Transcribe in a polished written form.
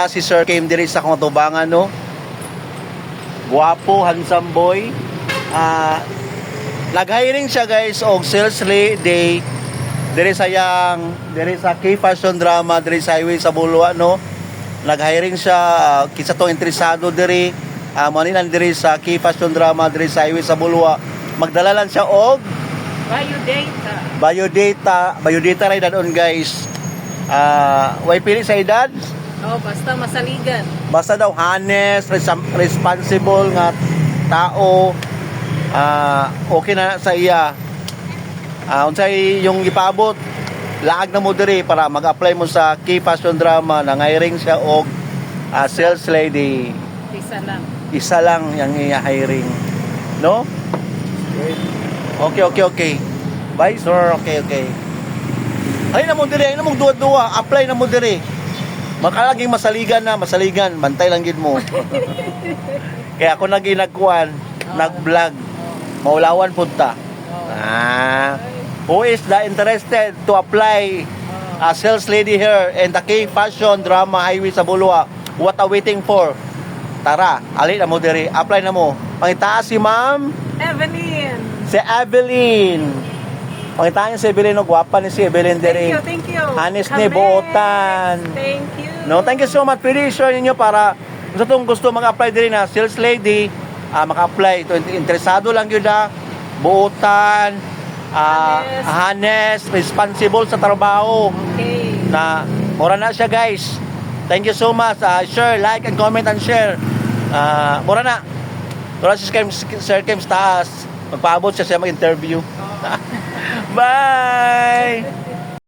Si Sir Kim diri sa kong tubangan, no? Guwapo, handsome boy. Nag-hiring siya guys og sales lady diri sa Key Fashion Drama diri sa highway sa Bulwa, no? Nag-hiring siya kisa tong interesado diri manilan diri sa Key Fashion Drama diri sa highway sa Bulwa. Magdala lang siya og biodata ray dadon guys. Way pili sa edad? Basta masaligan. Basta daw honest, responsible nga tao. Okay na sa iya. Unsay yung ipaabot, laag na mo diri para mag-apply mo sa Key Fashion Drama. Nang-hiring siya og sales lady. Isa lang yung i-hiring. No? Okay. Bye, sir. Okay. Ay na mo diri, ay na mo duwa-duwa. Apply na mo diri. Makalaging masaligan. Bantay lang gid mo. Kaya ako nag-vlog. Maulawan punta. Who is the interested to apply sales lady here in the Key Fashion Drama Highway sa Bulwa? What are waiting for? Tara, ali na mo diri. Apply na mo. Pangitaas si Ma'am Evelyn. Si Evelyn. Pangitaan niyo si Evelyn, no? Gwapa ni si Evelyn diri. Thank you. Hanis ni buotan. Thank you. No, thank you so much. Pwede i-share ninyo para kung itong gusto mag-apply diri na sales lady, maka-apply. Interesado lang yun na. Buotan, honest, responsible sa trabaho. Okay. Na, mura na siya guys. Thank you so much. Share, like, and comment, and share. Mura na. Mura si Sir Kim sa taas. Magpaabot siya mag-interview. Bye!